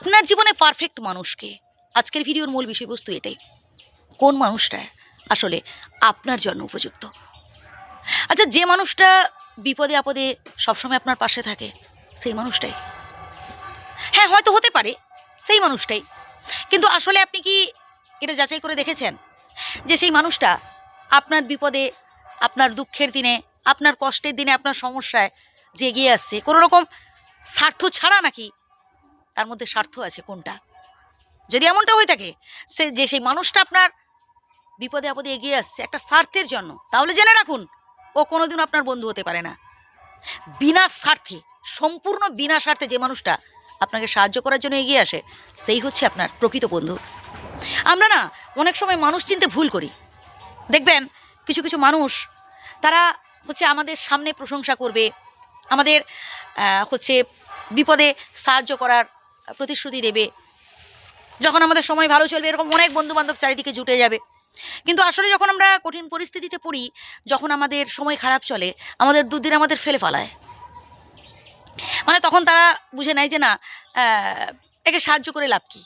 আপনার জীবনে পারফেক্ট মানুষকে, আজকের ভিডিওর মূল বিষয়বস্তু এটাই। কোন মানুষটা আসলে আপনার জন্য উপযুক্ত? আচ্ছা, যে মানুষটা বিপদে আপদে সবসময় আপনার পাশে থাকে, সেই মানুষটাই। হ্যাঁ, হয়তো হতে পারে সেই মানুষটাই, কিন্তু আসলে আপনি কি এটা যাচাই করে দেখেছেন যে সেই মানুষটা আপনার বিপদে, আপনার দুঃখের দিনে, আপনার কষ্টের দিনে, আপনার সমস্যায় যে এগিয়ে আসছে কোনো রকম স্বার্থ ছাড়া, নাকি তার মধ্যে স্বার্থ আছে কোনটা? যদি এমনটা হয়ে থাকে সেই মানুষটা আপনার বিপদে আপদে এগিয়ে আসছে একটা স্বার্থের জন্য, তাহলে জেনে রাখুন ও কোনোদিনও আপনার বন্ধু হতে পারে না। বিনা স্বার্থে, সম্পূর্ণ বিনা স্বার্থে যে মানুষটা আপনাকে সাহায্য করার জন্য এগিয়ে আসে, সেই হচ্ছে আপনার প্রকৃত বন্ধু। আমরা না অনেক সময় মানুষ চিনতে ভুল করি। দেখবেন কিছু কিছু মানুষ, তারা হচ্ছে আমাদের সামনে প্রশংসা করবে, আমাদের হচ্ছে বিপদে সাহায্য করার প্রতিশ্রুতি দেবে, যখন আমাদের সময় ভালো চলবে এরকম অনেক বন্ধুবান্ধব চারিদিকে জুটে যাবে। কিন্তু আসলে যখন আমরা কঠিন পরিস্থিতিতে পড়ি, যখন আমাদের সময় খারাপ চলে, আমাদের দুদিন আমাদের ফেলে ফালায়, মানে তখন তারা বুঝে নেয় যে না, একে সাহায্য করে লাভ কী,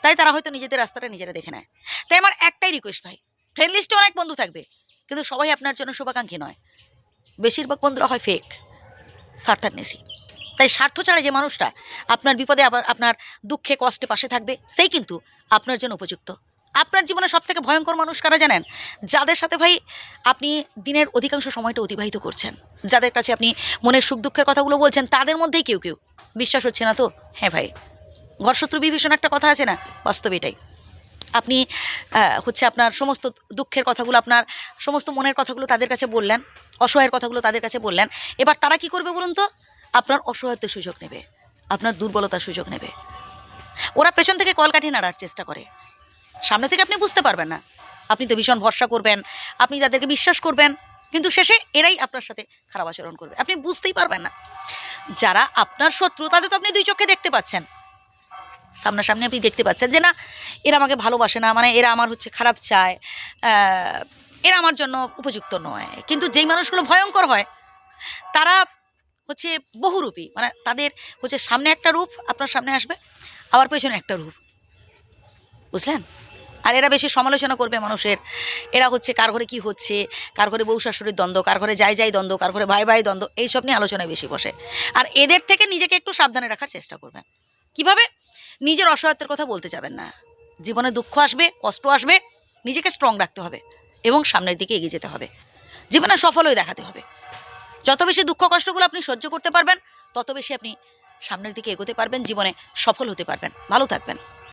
তাই তারা হয়তো নিজেদের রাস্তাটা নিজেরা দেখে নেয়। তাই আমার একটাই রিকোয়েস্ট ভাই, ফ্রেন্ড লিস্টে অনেক বন্ধু থাকবে, কিন্তু সবাই আপনার জন্য শুভাকাঙ্ক্ষী নয়। বেশিরভাগ বন্ধুরা হয় ফেক, স্বার্থান্বেষী। তাই স্বার্থ ছাড়া যে মানুষটা আপনার বিপদে, আবার আপনার দুঃখে কষ্টে পাশে থাকবে, সেই কিন্তু আপনার জন্য উপযুক্ত। আপনার জীবনে সবথেকে ভয়ঙ্কর মানুষ কারা জানেন? যাদের সাথে ভাই আপনি দিনের অধিকাংশ সময়টা অতিবাহিত করছেন, যাদের কাছে আপনি মনের সুখ দুঃখের কথাগুলো বলছেন, তাদের মধ্যেই কেউ কেউ, বিশ্বাস হচ্ছে না তো? হ্যাঁ ভাই, ঘরশত্রু বিভীষণ একটা কথা আছে না, বাস্তবে এটাই। আপনি হচ্ছে আপনার সমস্ত দুঃখের কথাগুলো, আপনার সমস্ত মনের কথাগুলো তাদের কাছে বললেন, অসহায়ের কথাগুলো তাদের কাছে বললেন। এবার তারা কি করবে বলুন তো? আপনার অসহায়ত্বের সুযোগ নেবে, আপনার দুর্বলতার সুযোগ নেবে। ওরা পেছন থেকে কলকাঠি নাড়ার চেষ্টা করে, সামনে থেকে আপনি বুঝতে পারবেন না। আপনি তো ভীষণ ভরসা করবেন, আপনি তাদেরকে বিশ্বাস করবেন, কিন্তু শেষে এরাই আপনার সাথে খারাপ আচরণ করবে, আপনি বুঝতেই পারবেন না। যারা আপনার শত্রু, তাদের তো আপনি দুই চোখে দেখতে পাচ্ছেন, সামনাসামনি আপনি দেখতে পাচ্ছেন যে না, এরা আমাকে ভালোবাসে না, মানে এরা আমার হচ্ছে খারাপ চায়, এরা আমার জন্য উপযুক্ত নয়। কিন্তু যেই মানুষগুলো ভয়ঙ্কর হয়, তারা হচ্ছে বহুরূপী, মানে তাদের হচ্ছে সামনে একটা রূপ আপনার সামনে আসবে, আবার পেছনে একটা রূপ, বুঝলেন? আর এরা বেশি সমালোচনা করবে মানুষের। এরা হচ্ছে কার ঘরে কী হচ্ছে, কার ঘরে বউ শাশুড়ির দ্বন্দ্ব, কার ঘরে যাই দ্বন্দ্ব, কার ঘরে ভাই ভাই দ্বন্দ্ব, এইসব নিয়ে আলোচনায় বেশি বসে। আর এদের থেকে নিজেকে একটু সাবধানে রাখার চেষ্টা করবেন। কিভাবে? নিজের অসহায়ত্বের কথা বলতে যাবেন না। জীবনে দুঃখ আসবে, কষ্ট আসবে, নিজেকে স্ট্রং রাখতে হবে এবং সামনের দিকে এগিয়ে যেতে হবে, জীবনে সফল হয়ে দেখাতে হবে। যত বেশি দুঃখ কষ্টগুলো আপনি সহ্য করতে পারবেন, তত বেশি আপনি সামনের দিকে এগোতে পারবেন, জীবনে সফল হতে পারবেন। ভালো থাকবেন।